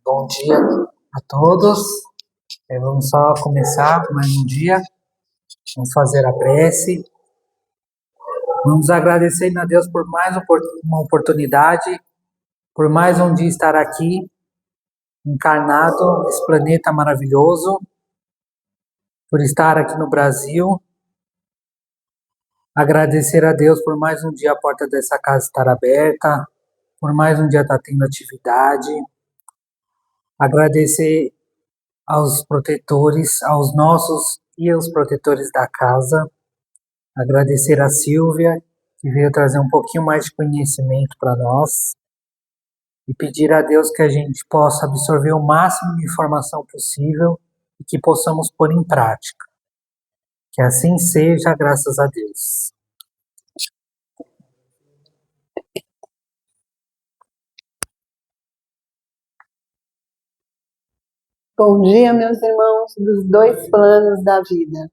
Bom dia a todos. Vamos só começar mais um dia. Vamos fazer a prece. Vamos agradecer a Deus por mais uma oportunidade, por mais um dia estar aqui, encarnado nesse planeta maravilhoso, por estar aqui no Brasil. Agradecer a Deus por mais um dia a porta dessa casa estar aberta, por mais um dia estar tendo atividade. Agradecer aos protetores, aos nossos e aos protetores da casa. Agradecer a Silvia, que veio trazer um pouquinho mais de conhecimento para nós. E pedir a Deus que a gente possa absorver o máximo de informação possível e que possamos pôr em prática. Que assim seja, graças a Deus. Bom dia, meus irmãos dos dois planos da vida.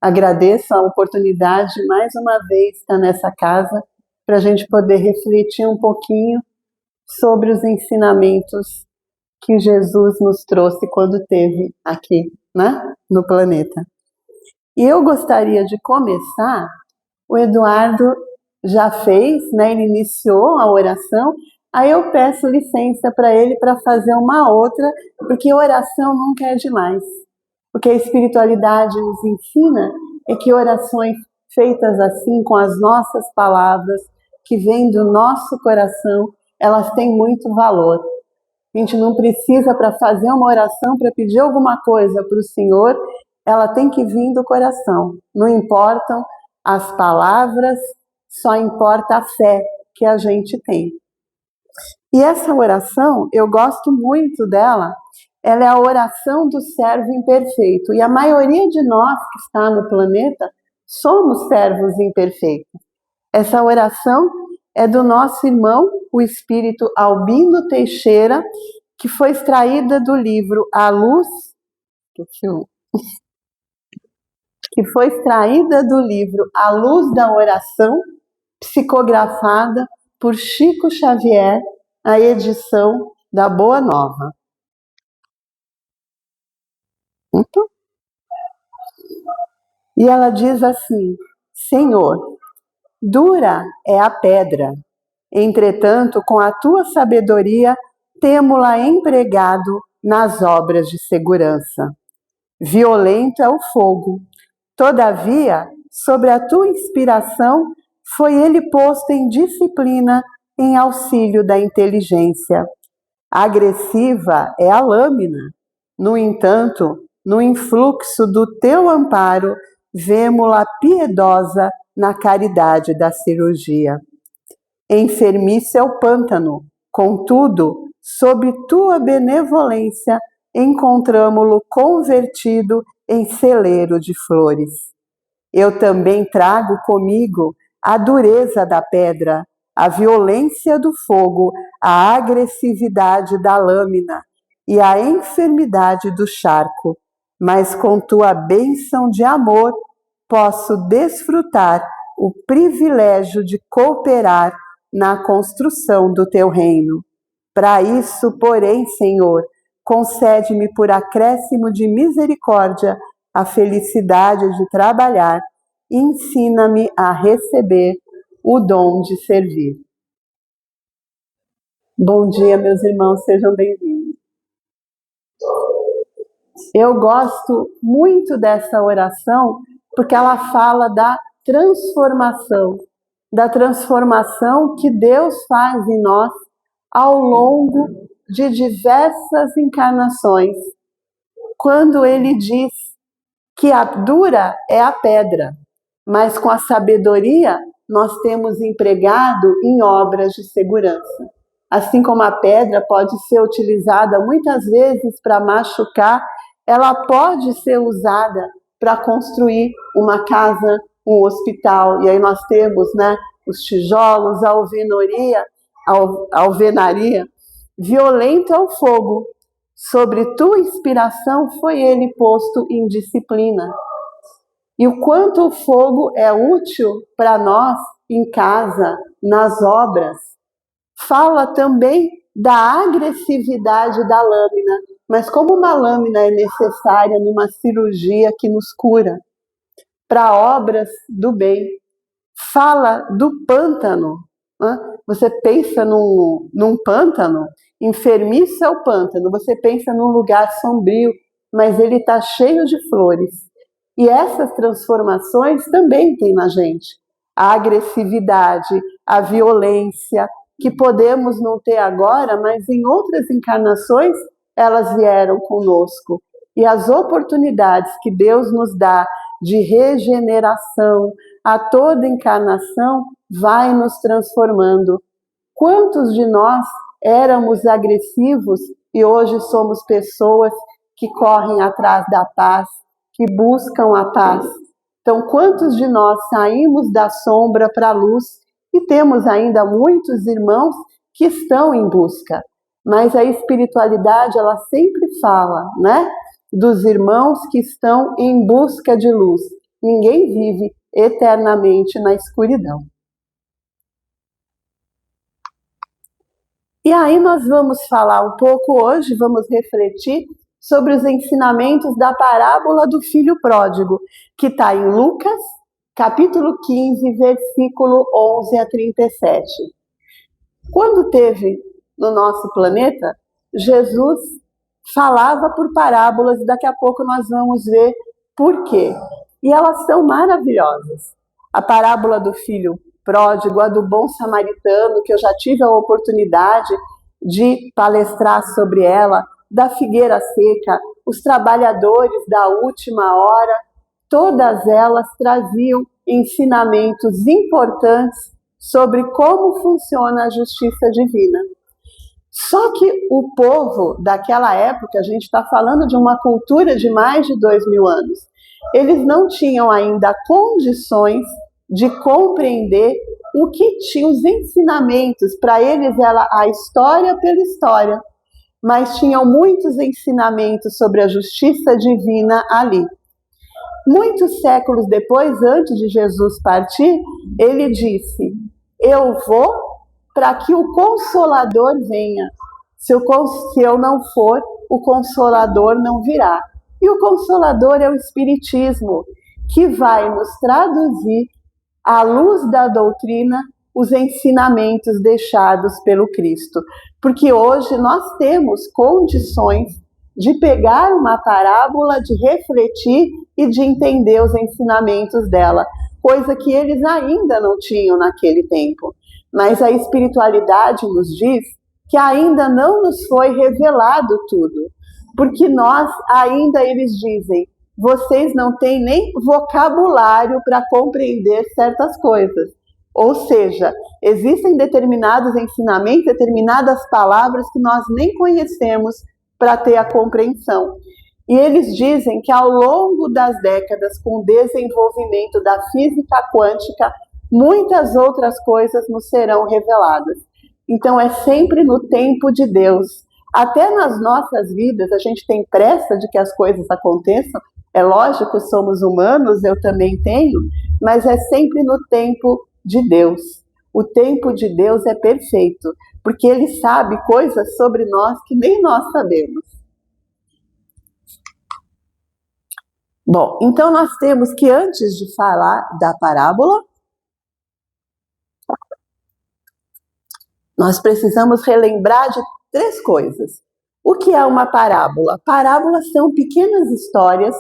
Agradeço a oportunidade de mais uma vez estar nessa casa para a gente poder refletir um pouquinho sobre os ensinamentos que Jesus nos trouxe quando esteve aqui, né, no planeta. E eu gostaria de começar, o Eduardo já fez, né, ele iniciou a oração, aí eu peço licença para ele para fazer uma outra, porque oração nunca é demais. O que a espiritualidade nos ensina é que orações feitas assim, com as nossas palavras, que vêm do nosso coração, elas têm muito valor. A gente não precisa, para fazer uma oração, para pedir alguma coisa para o Senhor, ela tem que vir do coração. Não importam as palavras, só importa a fé que a gente tem. E essa oração, eu gosto muito dela, ela é a oração do servo imperfeito. E a maioria de nós que está no planeta somos servos imperfeitos. Essa oração é do nosso irmão, o espírito Albino Teixeira, que foi extraída do livro A Luz, que foi extraída do livro A Luz da Oração, psicografada por Chico Xavier, a edição da Boa Nova. E ela diz assim: Senhor, dura é a pedra, entretanto, com a tua sabedoria, temo-la empregado nas obras de segurança. Violento é o fogo, todavia, sobre a tua inspiração, foi ele posto em disciplina em auxílio da inteligência. Agressiva é a lâmina, no entanto, no influxo do teu amparo, vemo-la piedosa na caridade da cirurgia. Enfermiço é o pântano, contudo, sob tua benevolência, encontramo-lo convertido em celeiro de flores. Eu também trago comigo a dureza da pedra, a violência do fogo, a agressividade da lâmina e a enfermidade do charco, mas com tua bênção de amor posso desfrutar o privilégio de cooperar na construção do teu reino. Para isso, porém, Senhor, concede-me por acréscimo de misericórdia a felicidade de trabalhar e ensina-me a receber o dom de servir. Bom dia, meus irmãos, sejam bem-vindos. Eu gosto muito dessa oração porque ela fala da transformação que Deus faz em nós ao longo de diversas encarnações. Quando ele diz que a dura é a pedra, mas com a sabedoria nós temos empregado em obras de segurança. Assim como a pedra pode ser utilizada muitas vezes para machucar, ela pode ser usada para construir uma casa, um hospital. E aí nós temos, né, os tijolos, a alvenaria. Violento é o fogo. Sobre tua inspiração foi ele posto em disciplina. E o quanto o fogo é útil para nós em casa, nas obras. Fala também da agressividade da lâmina, mas como uma lâmina é necessária numa cirurgia que nos cura, para obras do bem. Fala do pântano. Você pensa num pântano, enfermiço é o pântano, você pensa num lugar sombrio, mas ele está cheio de flores. E essas transformações também tem na gente. A agressividade, a violência, que podemos não ter agora, mas em outras encarnações elas vieram conosco. E as oportunidades que Deus nos dá de regeneração a toda encarnação vai nos transformando. Quantos de nós éramos agressivos e hoje somos pessoas que correm atrás da paz, que buscam a paz? Então, quantos de nós saímos da sombra para a luz e temos ainda muitos irmãos que estão em busca? Mas a espiritualidade, ela sempre fala, né? Dos irmãos que estão em busca de luz. Ninguém vive eternamente na escuridão. E aí nós vamos falar um pouco hoje, vamos refletir sobre os ensinamentos da parábola do filho pródigo, que está em Lucas, capítulo 15, versículo 11 a 37. Quando teve no nosso planeta, Jesus falava por parábolas, e daqui a pouco nós vamos ver por quê. E elas são maravilhosas. A parábola do filho pródigo, a do bom samaritano, que eu já tive a oportunidade de palestrar sobre ela, da figueira seca, os trabalhadores da última hora, todas elas traziam ensinamentos importantes sobre como funciona a justiça divina. Só que o povo daquela época, a gente está falando de uma cultura de mais de 2000 anos, eles não tinham ainda condições de compreender o que tinha os ensinamentos. Para eles era a história pela história, mas tinham muitos ensinamentos sobre a justiça divina ali. Muitos séculos depois, antes de Jesus partir, ele disse: eu vou para que o Consolador venha. Se eu não for, o Consolador não virá. E o Consolador é o Espiritismo, que vai nos traduzir, à luz da doutrina, os ensinamentos deixados pelo Cristo. Porque hoje nós temos condições de pegar uma parábola, de refletir e de entender os ensinamentos dela, coisa que eles ainda não tinham naquele tempo. Mas a espiritualidade nos diz que ainda não nos foi revelado tudo, porque nós ainda, eles dizem, vocês não têm nem vocabulário para compreender certas coisas. Ou seja, existem determinados ensinamentos, determinadas palavras que nós nem conhecemos para ter a compreensão. E eles dizem que ao longo das décadas, com o desenvolvimento da física quântica, muitas outras coisas nos serão reveladas. Então é sempre no tempo de Deus. Até nas nossas vidas, a gente tem pressa de que as coisas aconteçam. É lógico, somos humanos, eu também tenho, mas é sempre no tempo de Deus. O tempo de Deus é perfeito, porque Ele sabe coisas sobre nós que nem nós sabemos. Bom, então nós temos que, antes de falar da parábola, nós precisamos relembrar de 3 coisas. O que é uma parábola? Parábolas são pequenas histórias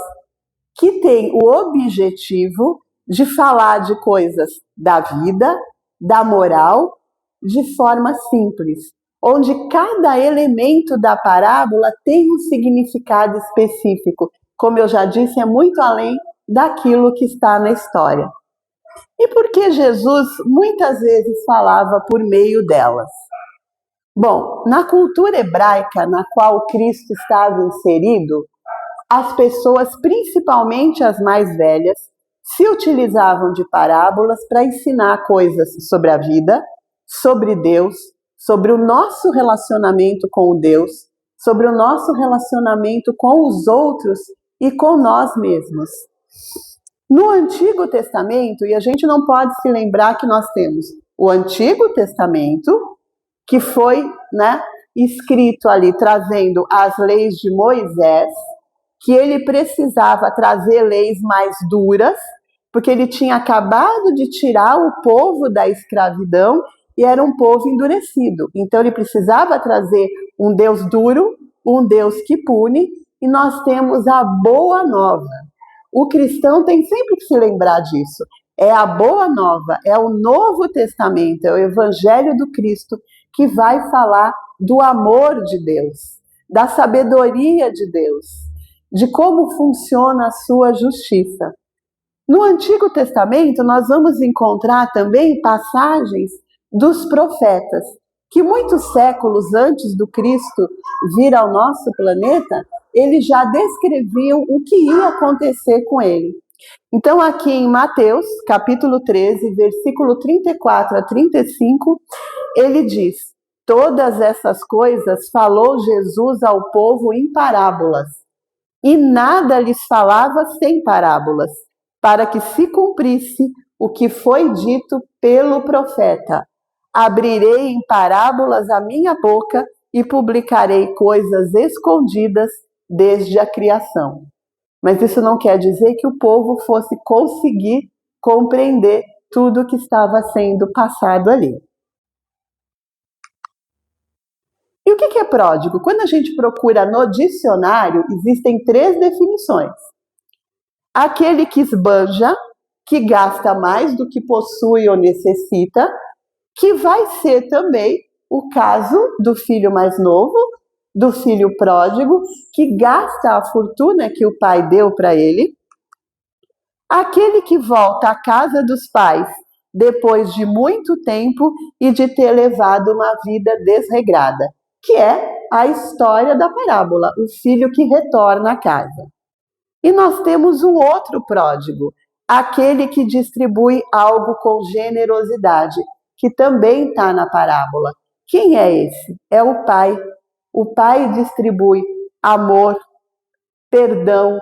que têm o objetivo de falar de coisas da vida, da moral, de forma simples, onde cada elemento da parábola tem um significado específico. Como eu já disse, é muito além daquilo que está na história. E por que Jesus muitas vezes falava por meio delas? Bom, na cultura hebraica na qual Cristo estava inserido, as pessoas, principalmente as mais velhas, se utilizavam de parábolas para ensinar coisas sobre a vida, sobre Deus, sobre o nosso relacionamento com o Deus, sobre o nosso relacionamento com os outros e com nós mesmos. No Antigo Testamento, e a gente não pode se lembrar que nós temos o Antigo Testamento, que foi, escrito ali, trazendo as leis de Moisés, que ele precisava trazer leis mais duras, porque ele tinha acabado de tirar o povo da escravidão e era um povo endurecido. Então ele precisava trazer um Deus duro, um Deus que pune, e nós temos a boa nova. O cristão tem sempre que se lembrar disso. É a boa nova, é o Novo Testamento, é o Evangelho do Cristo que vai falar do amor de Deus, da sabedoria de Deus, de como funciona a sua justiça. No Antigo Testamento, nós vamos encontrar também passagens dos profetas, que muitos séculos antes do Cristo vir ao nosso planeta, eles já descreviam o que ia acontecer com ele. Então, aqui em Mateus, capítulo 13, versículo 34 a 35, ele diz: todas essas coisas falou Jesus ao povo em parábolas, e nada lhes falava sem parábolas, para que se cumprisse o que foi dito pelo profeta. Abrirei em parábolas a minha boca e publicarei coisas escondidas desde a criação. Mas isso não quer dizer que o povo fosse conseguir compreender tudo o que estava sendo passado ali. E o que é pródigo? Quando a gente procura no dicionário, existem 3 definições. Aquele que esbanja, que gasta mais do que possui ou necessita, que vai ser também o caso do filho mais novo, do filho pródigo, que gasta a fortuna que o pai deu para ele. Aquele que volta à casa dos pais depois de muito tempo e de ter levado uma vida desregrada, que é a história da parábola, o filho que retorna à casa. E nós temos um outro pródigo, aquele que distribui algo com generosidade, que também está na parábola. Quem é esse? É o pai. O pai distribui amor, perdão,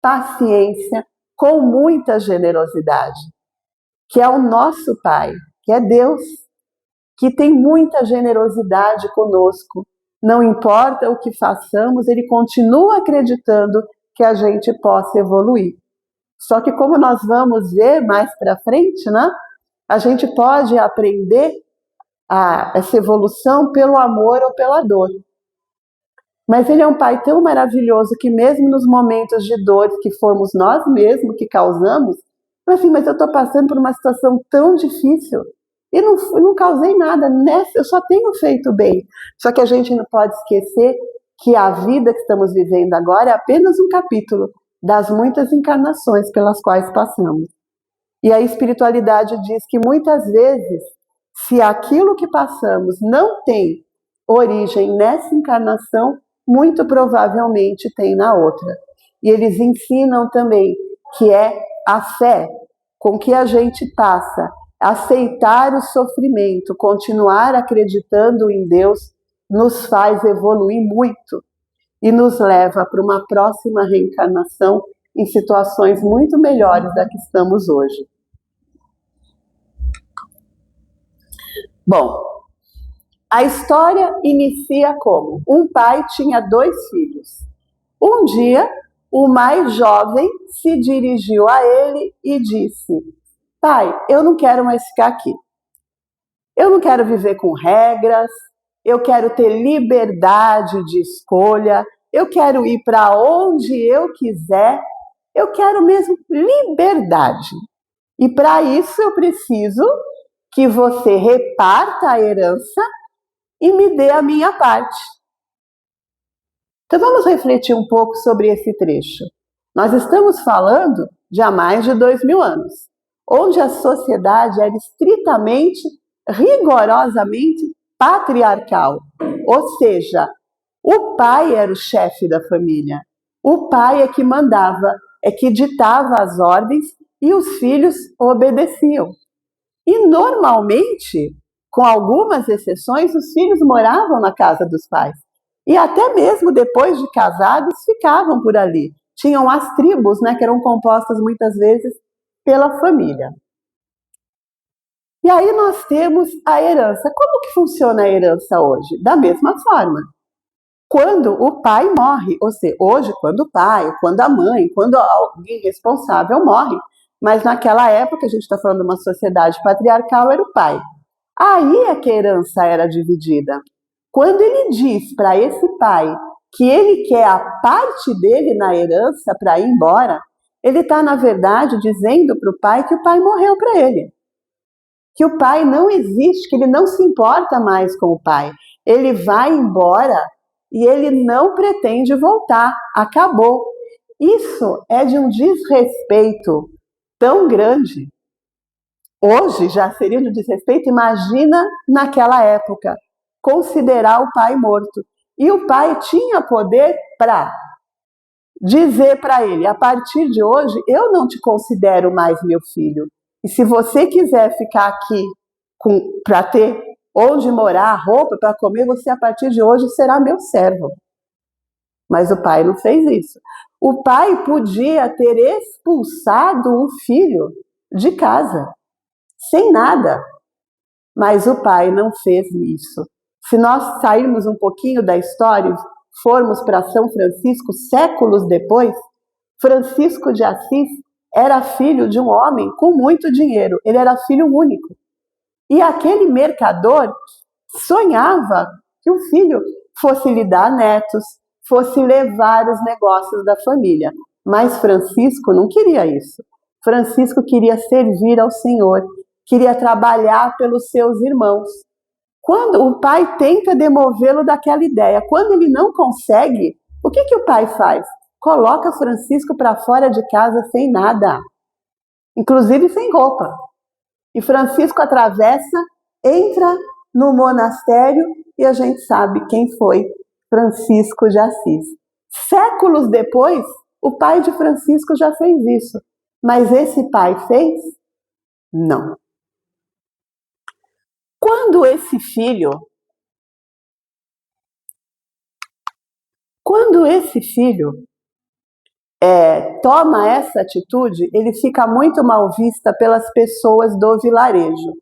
paciência, com muita generosidade, que é o nosso pai, que é Deus, que tem muita generosidade conosco. Não importa o que façamos, ele continua acreditando que a gente possa evoluir. Só que como nós vamos ver mais para frente, né? A gente pode aprender essa evolução pelo amor ou pela dor. Mas ele é um pai tão maravilhoso que mesmo nos momentos de dor que fomos nós mesmos que causamos, assim, mas eu estou passando por uma situação tão difícil e não causei nada, eu só tenho feito bem. Só que a gente não pode esquecer que a vida que estamos vivendo agora é apenas um capítulo das muitas encarnações pelas quais passamos. E a espiritualidade diz que muitas vezes, se aquilo que passamos não tem origem nessa encarnação, muito provavelmente tem na outra. E eles ensinam também que é a fé com que a gente passa, aceitar o sofrimento, continuar acreditando em Deus, nos faz evoluir muito e nos leva para uma próxima reencarnação em situações muito melhores da que estamos hoje. Bom, a história inicia como? Um pai tinha 2 filhos. Um dia, o mais jovem se dirigiu a ele e disse: pai, eu não quero mais ficar aqui. Eu não quero viver com regras, eu quero ter liberdade de escolha, eu quero ir para onde eu quiser, eu quero mesmo liberdade. E para isso eu preciso que você reparta a herança e me dê a minha parte. Então vamos refletir um pouco sobre esse trecho. Nós estamos falando de há mais de 2000 anos, onde a sociedade era estritamente, rigorosamente patriarcal. Ou seja, o pai era o chefe da família. O pai é que mandava, é que ditava as ordens e os filhos obedeciam. E normalmente, com algumas exceções, os filhos moravam na casa dos pais. E até mesmo depois de casados, ficavam por ali. Tinham as tribos, né, que eram compostas muitas vezes pela família. E aí nós temos a herança. Como que funciona a herança hoje? Da mesma forma. Quando o pai morre, ou seja, hoje quando o pai, quando a mãe, quando alguém responsável morre, mas naquela época, a gente está falando de uma sociedade patriarcal, era o pai. Aí é que a herança era dividida. Quando ele diz para esse pai que ele quer a parte dele na herança para ir embora, ele está, na verdade, dizendo para o pai que o pai morreu para ele. Que o pai não existe, que ele não se importa mais com o pai. Ele vai embora e ele não pretende voltar. Acabou. Isso é de um desrespeito tão grande. Hoje já seria um desrespeito, imagina naquela época, considerar o pai morto. E o pai tinha poder para dizer para ele, a partir de hoje, eu não te considero mais meu filho. E se você quiser ficar aqui para ter onde morar, roupa para comer, você a partir de hoje será meu servo. Mas o pai não fez isso. O pai podia ter expulsado o filho de casa, sem nada. Mas o pai não fez isso. Se nós sairmos um pouquinho da história, formos para São Francisco, séculos depois, Francisco de Assis era filho de um homem com muito dinheiro. Ele era filho único. E aquele mercador sonhava que o filho fosse lhe dar netos, fosse levar os negócios da família. Mas Francisco não queria isso. Francisco queria servir ao Senhor, queria trabalhar pelos seus irmãos. Quando o pai tenta demovê-lo daquela ideia, quando ele não consegue, o que o pai faz? Coloca Francisco para fora de casa sem nada, inclusive sem roupa. E Francisco atravessa, entra no monastério e a gente sabe quem foi Francisco de Assis. Séculos depois, o pai de Francisco já fez isso. Mas esse pai fez? Não. Quando esse filho toma essa atitude, ele fica muito mal visto pelas pessoas do vilarejo,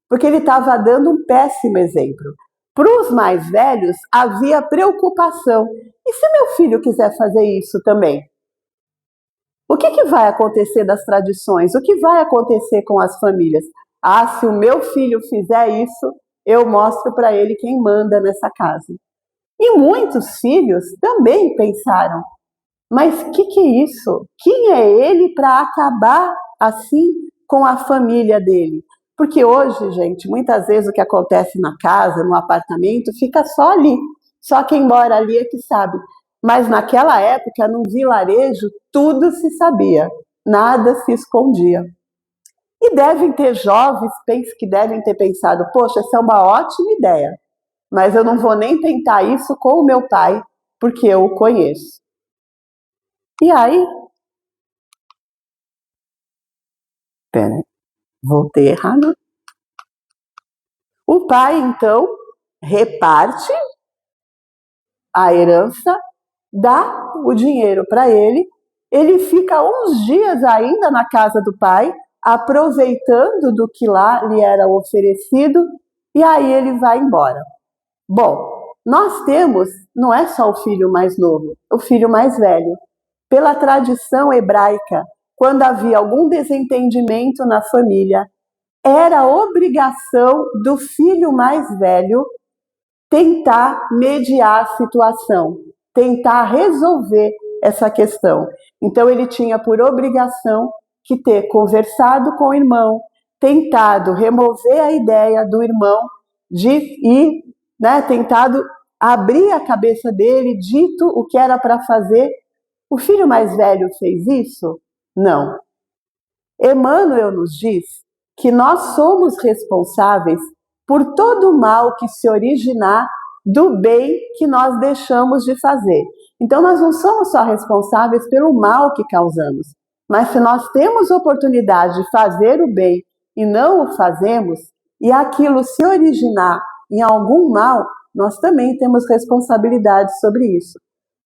porque ele estava dando um péssimo exemplo. Para os mais velhos, havia preocupação. E se meu filho quiser fazer isso também? O que vai acontecer das tradições? O que vai acontecer com as famílias? Ah, se o meu filho fizer isso, eu mostro para ele quem manda nessa casa. E muitos filhos também pensaram, mas que é isso? Quem é ele para acabar assim com a família dele? Porque hoje, gente, muitas vezes o que acontece na casa, no apartamento, fica só ali. Só quem mora ali é que sabe. Mas naquela época, num vilarejo, tudo se sabia, nada se escondia. E devem ter jovens que devem ter pensado, poxa, essa é uma ótima ideia, mas eu não vou nem tentar isso com o meu pai, porque eu o conheço. E aí, peraí, voltei errado. O pai, então, reparte a herança, dá o dinheiro para ele fica uns dias ainda na casa do pai, aproveitando do que lá lhe era oferecido, e aí ele vai embora. Bom, nós temos, não é só o filho mais novo, o filho mais velho. Pela tradição hebraica, quando havia algum desentendimento na família, era obrigação do filho mais velho tentar mediar a situação, tentar resolver essa questão. Então ele tinha por obrigação que ter conversado com o irmão, tentado remover a ideia do irmão de ir, tentado abrir a cabeça dele, dito o que era para fazer. O filho mais velho fez isso? Não. Emmanuel nos diz que nós somos responsáveis por todo o mal que se originar do bem que nós deixamos de fazer. Então, nós não somos só responsáveis pelo mal que causamos, mas se nós temos oportunidade de fazer o bem e não o fazemos, e aquilo se originar em algum mal, nós também temos responsabilidade sobre isso.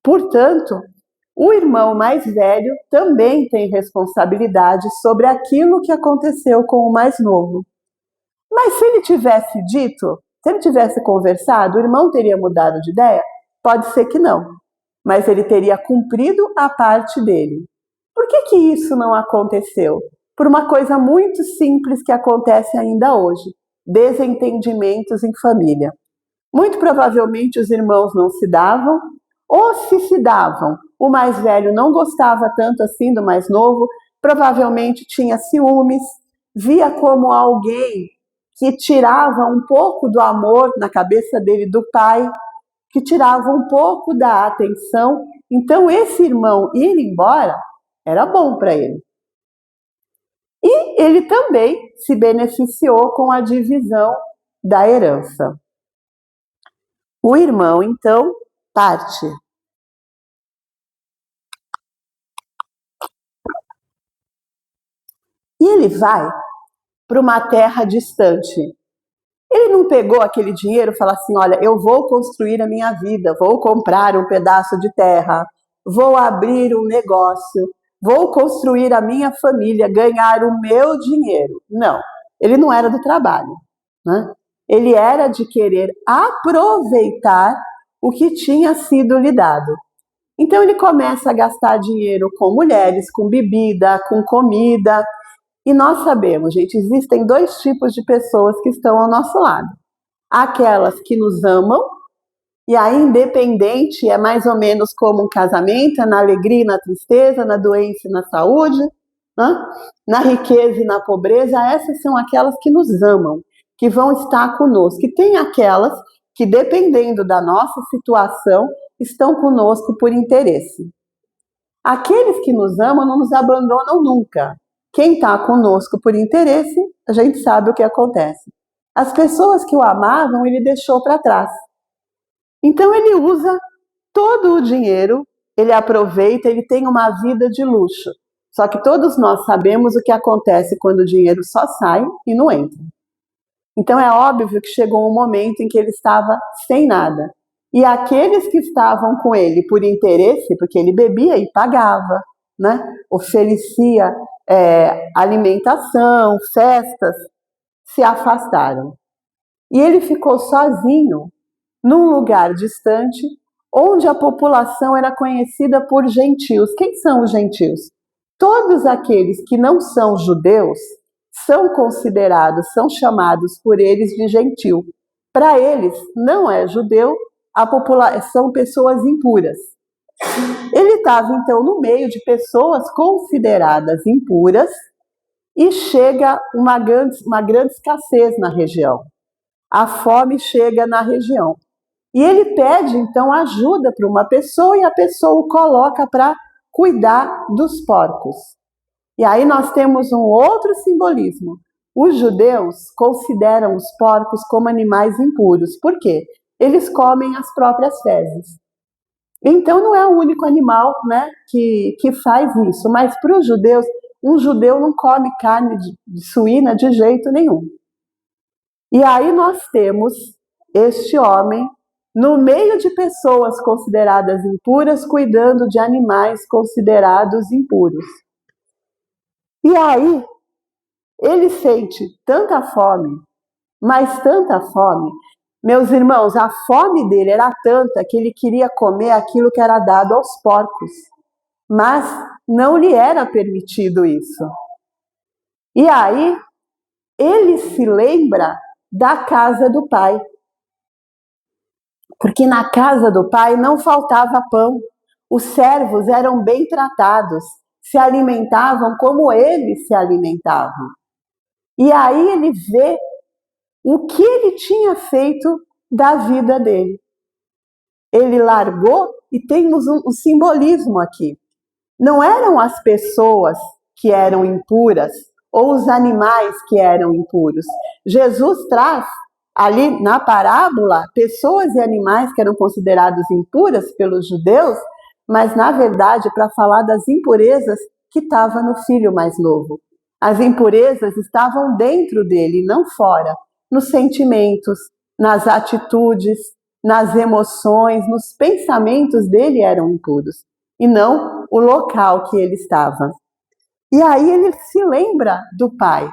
Portanto, o irmão mais velho também tem responsabilidade sobre aquilo que aconteceu com o mais novo. Mas se ele tivesse dito, se ele tivesse conversado, o irmão teria mudado de ideia? Pode ser que não, mas ele teria cumprido a parte dele. Por que isso não aconteceu? Por uma coisa muito simples que acontece ainda hoje: desentendimentos em família. Muito provavelmente os irmãos não se davam, ou se davam, o mais velho não gostava tanto assim do mais novo, provavelmente tinha ciúmes, via como alguém que tirava um pouco do amor na cabeça dele do pai, que tirava um pouco da atenção. Então esse irmão ir embora era bom para ele. E ele também se beneficiou com a divisão da herança. O irmão, então, parte. E ele vai para uma terra distante. Ele não pegou aquele dinheiro e falou assim: olha, eu vou construir a minha vida, vou comprar um pedaço de terra, vou abrir um negócio, vou construir a minha família, ganhar o meu dinheiro. Não, ele não era do trabalho, né? Ele era de querer aproveitar o que tinha sido lhe dado. Então ele começa a gastar dinheiro com mulheres, com bebida, com comida. E nós sabemos, gente, existem dois tipos de pessoas que estão ao nosso lado. Aquelas que nos amam, e aí independente é mais ou menos como um casamento, é na alegria e na tristeza, na doença e na saúde, né? Na riqueza e na pobreza. Essas são aquelas que nos amam, que vão estar conosco. E tem aquelas que, dependendo da nossa situação, estão conosco por interesse. Aqueles que nos amam não nos abandonam nunca. Quem está conosco por interesse, a gente sabe o que acontece. As pessoas que o amavam, ele deixou para trás. Então ele usa todo o dinheiro, ele aproveita, ele tem uma vida de luxo. Só que todos nós sabemos o que acontece quando o dinheiro só sai e não entra. Então é óbvio que chegou um momento em que ele estava sem nada. E aqueles que estavam com ele por interesse, porque ele bebia e pagava, né? Oferecia alimentação, festas, se afastaram. E ele ficou sozinho num lugar distante, onde a população era conhecida por gentios. Quem são os gentios? Todos aqueles que não são judeus são considerados, são chamados por eles de gentio. Para eles, não é judeu, são pessoas impuras. Ele estava, então, no meio de pessoas consideradas impuras e chega uma grande escassez na região. A fome chega na região. E ele pede, então, ajuda para uma pessoa e a pessoa o coloca para cuidar dos porcos. E aí nós temos um outro simbolismo. Os judeus consideram os porcos como animais impuros. Por quê? Eles comem as próprias fezes. Então não é o único animal, né, que faz isso. Mas para os judeus, um judeu não come carne de suína de jeito nenhum. E aí nós temos este homem no meio de pessoas consideradas impuras, cuidando de animais considerados impuros. E aí, ele sente tanta fome, mas tanta fome. Meus irmãos, a fome dele era tanta que ele queria comer aquilo que era dado aos porcos. Mas não lhe era permitido isso. E aí, ele se lembra da casa do pai. Porque na casa do pai não faltava pão. Os servos eram bem tratados, se alimentavam como ele se alimentava. E aí ele vê o que ele tinha feito da vida dele. Ele largou, e temos um simbolismo aqui. Não eram as pessoas que eram impuras ou os animais que eram impuros. Jesus traz ali na parábola pessoas e animais que eram considerados impuras pelos judeus, mas na verdade para falar das impurezas que estavam no filho mais novo. As impurezas estavam dentro dele, não fora, nos sentimentos, nas atitudes, nas emoções, nos pensamentos dele eram impuros, e não o local que ele estava. E aí ele se lembra do pai.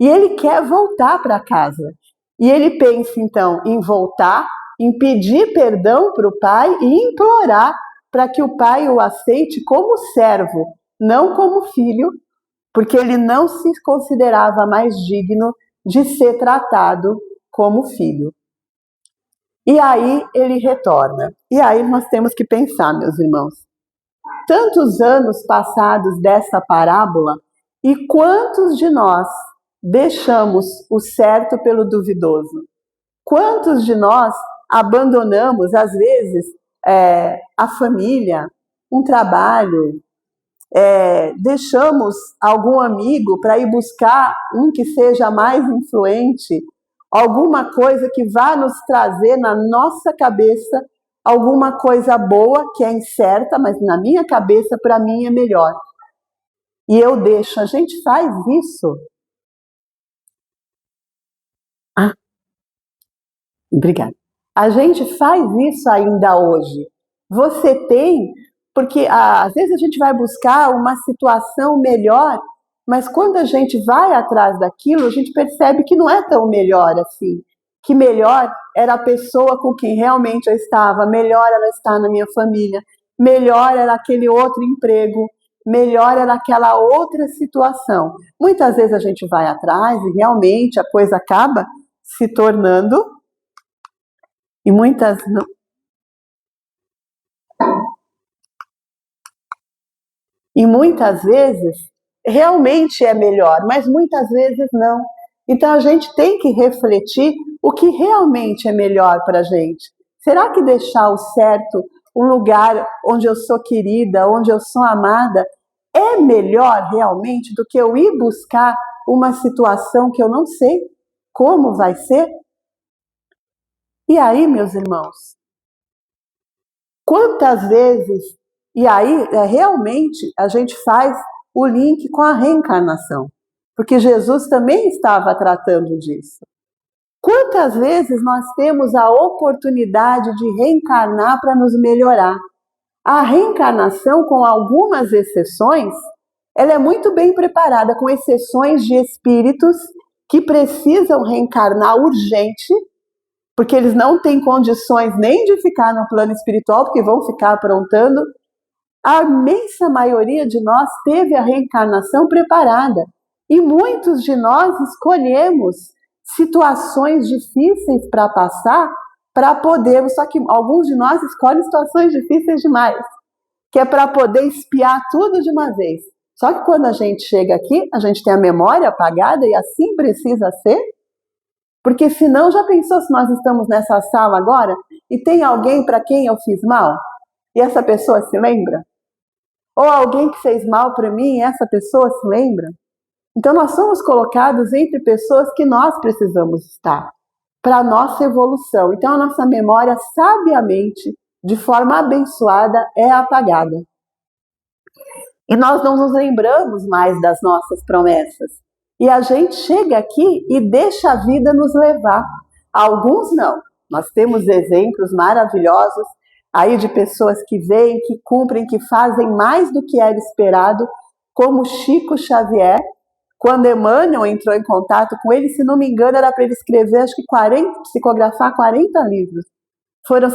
E ele quer voltar para casa. E ele pensa, então, em voltar, em pedir perdão para o pai e implorar para que o pai o aceite como servo, não como filho, porque ele não se considerava mais digno de ser tratado como filho. E aí ele retorna. E aí nós temos que pensar, meus irmãos, tantos anos passados dessa parábola, e quantos de nós deixamos o certo pelo duvidoso? Quantos de nós abandonamos, às vezes, a família, um trabalho, deixamos algum amigo para ir buscar um que seja mais influente, alguma coisa que vá nos trazer na nossa cabeça alguma coisa boa que é incerta, mas na minha cabeça, para mim, é melhor. E eu deixo, a gente faz isso. Obrigada. A gente faz isso ainda hoje. Você tem, porque às vezes a gente vai buscar uma situação melhor, mas quando a gente vai atrás daquilo, a gente percebe que não é tão melhor assim. Que melhor era a pessoa com quem realmente eu estava, melhor ela está na minha família, melhor era aquele outro emprego, melhor era aquela outra situação. Muitas vezes a gente vai atrás e realmente a coisa acaba se tornando e muitas vezes realmente é melhor, mas muitas vezes não. Então a gente tem que refletir o que realmente é melhor para a gente. Será que deixar o certo, um lugar onde eu sou querida, onde eu sou amada, é melhor realmente do que eu ir buscar uma situação que eu não sei como vai ser? E aí, meus irmãos, quantas vezes, e aí realmente a gente faz o link com a reencarnação, porque Jesus também estava tratando disso. Quantas vezes nós temos a oportunidade de reencarnar para nos melhorar? A reencarnação, com algumas exceções, ela é muito bem preparada, com exceções de espíritos que precisam reencarnar urgente, porque eles não têm condições nem de ficar no plano espiritual, porque vão ficar aprontando. A imensa maioria de nós teve a reencarnação preparada. E muitos de nós escolhemos situações difíceis para passar, para podermos, só que alguns de nós escolhem situações difíceis demais, que é para poder espiar tudo de uma vez. Só que quando a gente chega aqui, a gente tem a memória apagada e assim precisa ser. Porque senão, já pensou se nós estamos nessa sala agora e tem alguém para quem eu fiz mal? E essa pessoa se lembra? Ou alguém que fez mal para mim e essa pessoa se lembra? Então nós somos colocados entre pessoas que nós precisamos estar para a nossa evolução. Então a nossa memória, sabiamente, de forma abençoada, é apagada. E nós não nos lembramos mais das nossas promessas. E a gente chega aqui e deixa a vida nos levar. Alguns não. Nós temos exemplos maravilhosos aí de pessoas que vêm, que cumprem, que fazem mais do que era esperado, como Chico Xavier. Quando Emmanuel entrou em contato com ele, se não me engano, era para ele escrever, acho que psicografar 40 livros.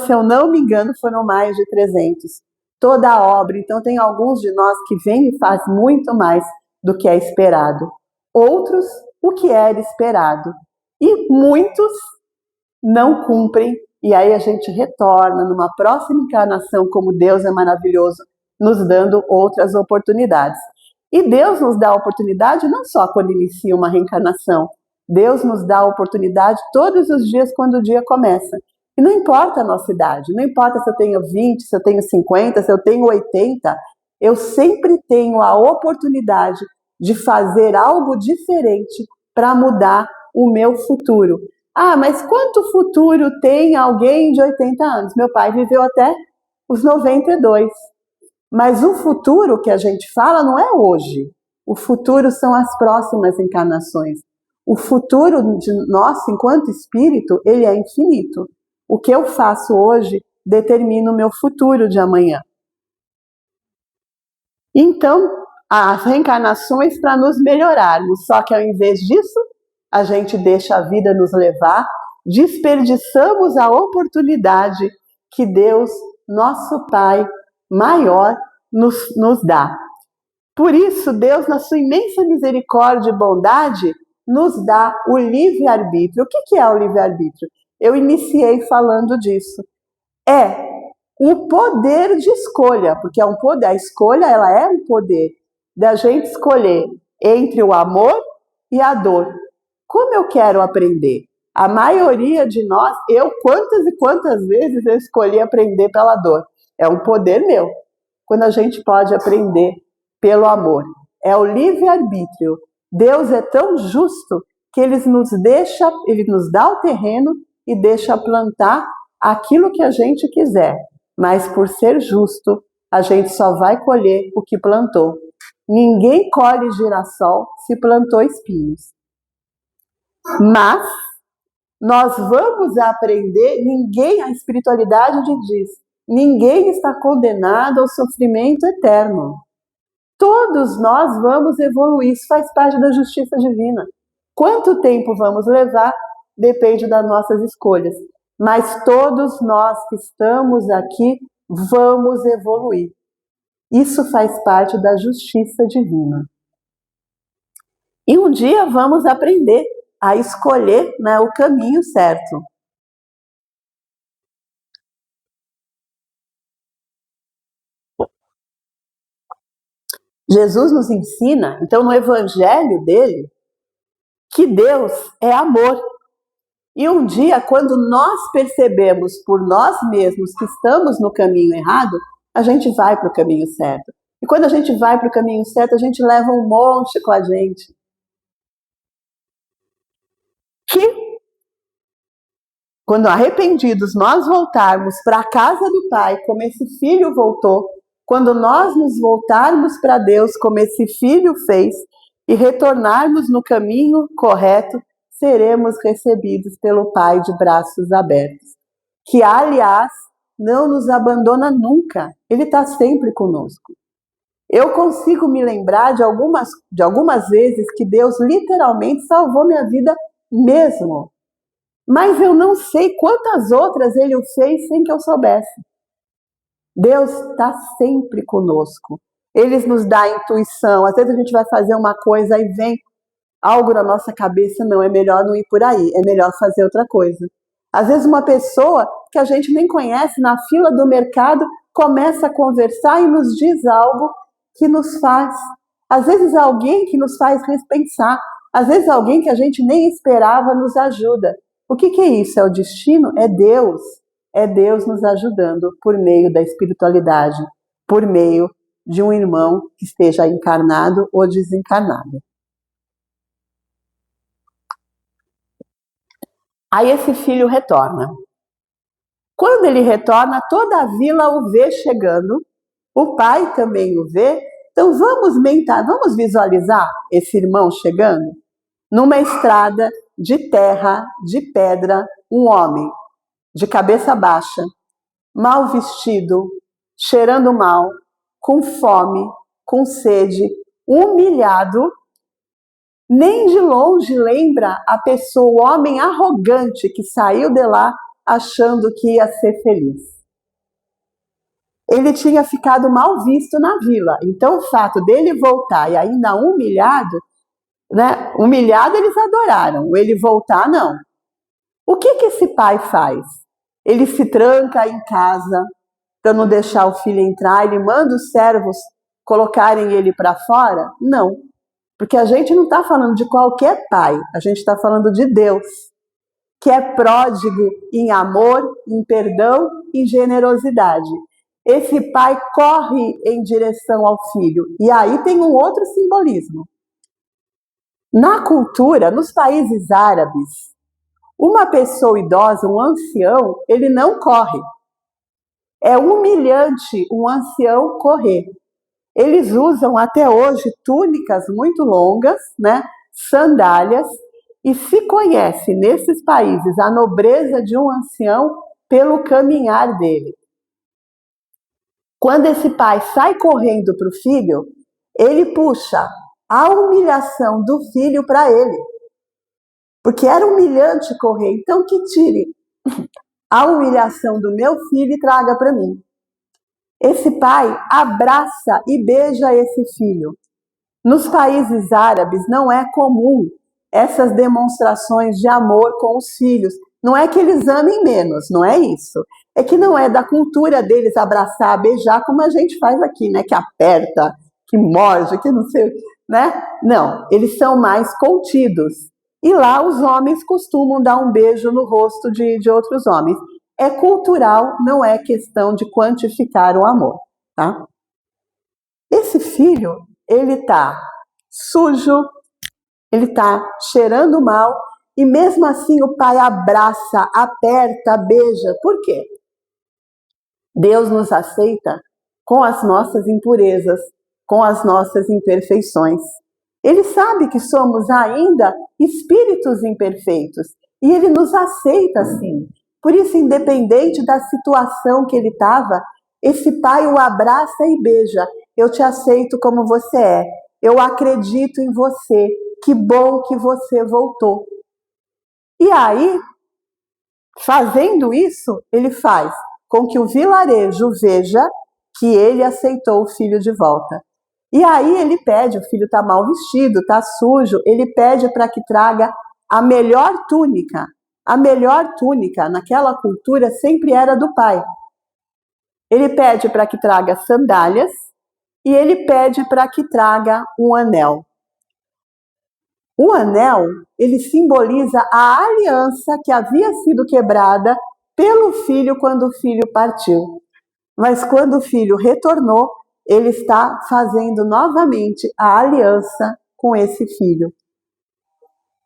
Se eu não me engano, foram mais de 300. Toda a obra. Então, tem alguns de nós que vêm e fazem muito mais do que é esperado. Outros, o que era esperado. E muitos não cumprem. E aí a gente retorna numa próxima encarnação, como Deus é maravilhoso, nos dando outras oportunidades. E Deus nos dá a oportunidade não só quando inicia uma reencarnação. Deus nos dá a oportunidade todos os dias quando o dia começa. E não importa a nossa idade, não importa se eu tenho 20, se eu tenho 50, se eu tenho 80, eu sempre tenho a oportunidade de fazer algo diferente para mudar o meu futuro. Ah, mas quanto futuro tem alguém de 80 anos? Meu pai viveu até os 92. Mas o futuro que a gente fala não é hoje. O futuro são as próximas encarnações. O futuro de nós, enquanto espírito, ele é infinito. O que eu faço hoje determina o meu futuro de amanhã. Então, as reencarnações para nos melhorarmos, só que ao invés disso, a gente deixa a vida nos levar, desperdiçamos a oportunidade que Deus, nosso Pai maior, nos dá. Por isso, Deus, na sua imensa misericórdia e bondade, nos dá o livre-arbítrio. O que é o livre-arbítrio? Eu iniciei falando disso. É o poder de escolha, porque é um poder, a escolha ela é um poder da gente escolher entre o amor e a dor. Como eu quero aprender? A maioria de nós, quantas e quantas vezes eu escolhi aprender pela dor? É um poder meu. Quando a gente pode aprender pelo amor. É o livre-arbítrio. Deus é tão justo que ele nos dá o terreno e deixa plantar aquilo que a gente quiser. Mas por ser justo, a gente só vai colher o que plantou. Ninguém colhe girassol se plantou espinhos. Mas nós vamos aprender, a espiritualidade diz, ninguém está condenado ao sofrimento eterno. Todos nós vamos evoluir, isso faz parte da justiça divina. Quanto tempo vamos levar depende das nossas escolhas. Mas todos nós que estamos aqui vamos evoluir. Isso faz parte da justiça divina. E um dia vamos aprender a escolher, né, o caminho certo. Jesus nos ensina, então, no evangelho dele, que Deus é amor. E um dia, quando nós percebemos por nós mesmos que estamos no caminho errado, a gente vai para o caminho certo. E quando a gente vai para o caminho certo, a gente leva um monte com a gente. Que, quando arrependidos nós voltarmos para a casa do Pai, como esse filho voltou, quando nós nos voltarmos para Deus, como esse filho fez, e retornarmos no caminho correto, seremos recebidos pelo Pai de braços abertos, que, aliás, não nos abandona nunca, Ele está sempre conosco. Eu consigo me lembrar de algumas vezes que Deus literalmente salvou minha vida mesmo, mas eu não sei quantas outras Ele o fez sem que eu soubesse. Deus está sempre conosco. Ele nos dá intuição. Às vezes a gente vai fazer uma coisa e vem algo na nossa cabeça, não, é melhor não ir por aí, é melhor fazer outra coisa. Às vezes uma pessoa que a gente nem conhece na fila do mercado começa a conversar e nos diz algo que nos faz. Às vezes alguém que nos faz repensar. Às vezes alguém que a gente nem esperava nos ajuda. O que é isso? É o destino? É Deus. É Deus nos ajudando por meio da espiritualidade, por meio de um irmão que esteja encarnado ou desencarnado. Aí esse filho retorna. Quando ele retorna, toda a vila o vê chegando, o pai também o vê. Então vamos visualizar esse irmão chegando? Numa estrada de terra, de pedra, um homem de cabeça baixa, mal vestido, cheirando mal, com fome, com sede, humilhado. Nem de longe lembra a pessoa, o homem arrogante que saiu de lá achando que ia ser feliz. Ele tinha ficado mal visto na vila, então o fato dele voltar e ainda humilhado, né? Humilhado eles adoraram, ele voltar não. O que esse pai faz? Ele se tranca em casa para não deixar o filho entrar, ele manda os servos colocarem ele para fora? Não. Porque a gente não está falando de qualquer pai, a gente está falando de Deus, que é pródigo em amor, em perdão, em generosidade. Esse pai corre em direção ao filho. E aí tem um outro simbolismo. Na cultura, nos países árabes, uma pessoa idosa, um ancião, ele não corre. É humilhante um ancião correr. Eles usam até hoje túnicas muito longas, né? Sandálias, e se conhece nesses países a nobreza de um ancião pelo caminhar dele. Quando esse pai sai correndo para o filho, ele puxa a humilhação do filho para ele. porque era humilhante correr. Então que tire a humilhação do meu filho e traga para mim. Esse pai abraça e beija esse filho. Nos países árabes não é comum essas demonstrações de amor com os filhos. Não é que eles amem menos, não é isso. É que não é da cultura deles abraçar, beijar, como a gente faz aqui, né? Que aperta, que morde, que não sei, né? Não, eles são mais contidos. E lá os homens costumam dar um beijo no rosto de outros homens. É cultural, não é questão de quantificar o amor, tá? Esse filho, ele tá sujo, ele tá cheirando mal, e mesmo assim o pai abraça, aperta, beija. Por quê? Deus nos aceita com as nossas impurezas, com as nossas imperfeições. Ele sabe que somos ainda espíritos imperfeitos, e ele nos aceita assim. Por isso, independente da situação que ele estava, esse pai o abraça e beija. Eu te aceito como você é. Eu acredito em você. Que bom que você voltou. E aí, fazendo isso, ele faz com que o vilarejo veja que ele aceitou o filho de volta. E aí ele pede, o filho está mal vestido, está sujo, ele pede para que traga a melhor túnica. A melhor túnica naquela cultura sempre era do pai. Ele pede para que traga sandálias e ele pede para que traga um anel. O anel, ele simboliza a aliança que havia sido quebrada pelo filho quando o filho partiu. Mas quando o filho retornou, ele está fazendo novamente a aliança com esse filho.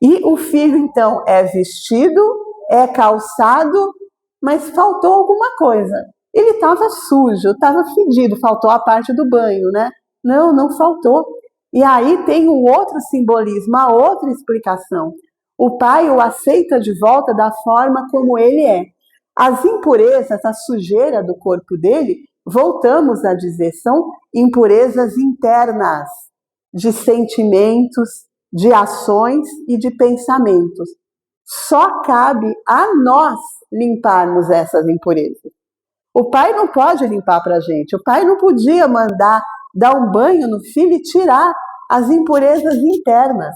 E o filho, então, é vestido, é calçado, mas faltou alguma coisa. Ele estava sujo, estava fedido, faltou a parte do banho, né? Não, não faltou. E aí tem um outro simbolismo, a outra explicação. O pai o aceita de volta da forma como ele é. As impurezas, a sujeira do corpo dele, voltamos a dizer, são impurezas internas, de sentimentos, de ações e de pensamentos. Só cabe a nós limparmos essas impurezas. O pai não pode limpar para a gente. O pai não podia mandar dar um banho no filho e tirar as impurezas internas.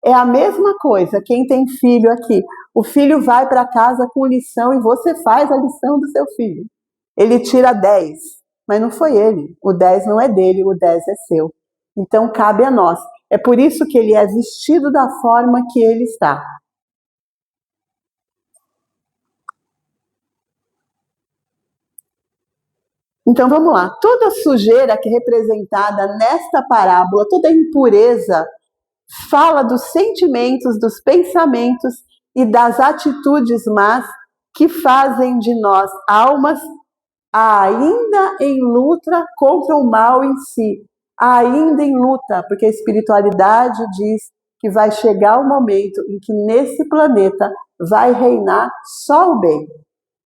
É a mesma coisa, quem tem filho aqui. O filho vai para casa com lição e você faz a lição do seu filho. Ele tira 10, mas não foi ele. O 10 não é dele, o 10 é seu. Então cabe a nós. É por isso que ele é vestido da forma que ele está. Então vamos lá. Toda sujeira que é representada nesta parábola, toda impureza, fala dos sentimentos, dos pensamentos e das atitudes más que fazem de nós almas ainda em luta contra o mal em si. Ainda em luta, porque a espiritualidade diz que vai chegar o momento em que nesse planeta vai reinar só o bem.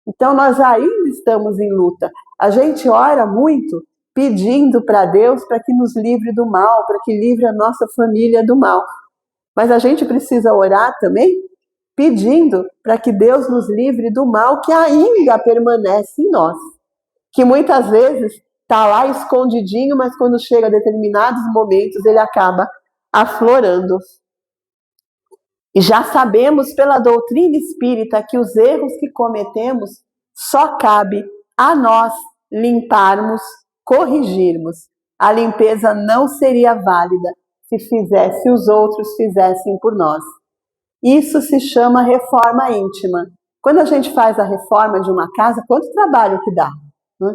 Então nós ainda estamos em luta. A gente ora muito pedindo para Deus para que nos livre do mal, para que livre a nossa família do mal. Mas a gente precisa orar também pedindo para que Deus nos livre do mal que ainda permanece em nós. Que muitas vezes está lá escondidinho, mas quando chega a determinados momentos ele acaba aflorando. E já sabemos pela doutrina espírita que os erros que cometemos só cabe a nós limparmos, corrigirmos. A limpeza não seria válida se os outros fizessem por nós. Isso se chama reforma íntima. Quando a gente faz a reforma de uma casa, quanto trabalho que dá, né?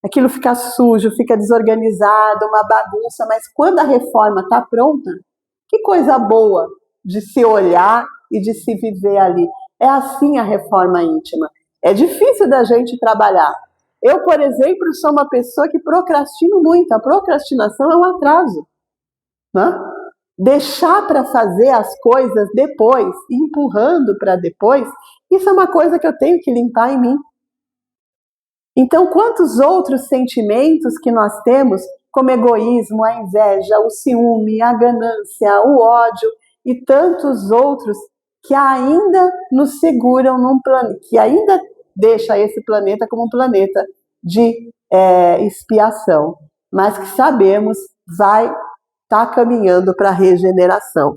Aquilo fica sujo, fica desorganizado, uma bagunça, mas quando a reforma está pronta, que coisa boa de se olhar e de se viver ali. É assim a reforma íntima. É difícil da gente trabalhar. Eu, por exemplo, sou uma pessoa que procrastino muito. A procrastinação é um atraso, né? Deixar para fazer as coisas depois, empurrando para depois, isso é uma coisa que eu tenho que limpar em mim. Então, quantos outros sentimentos que nós temos, como egoísmo, a inveja, o ciúme, a ganância, o ódio e tantos outros que ainda nos seguram num planeta, que ainda deixa esse planeta como um planeta de expiação, mas que sabemos vai estar caminhando para a regeneração.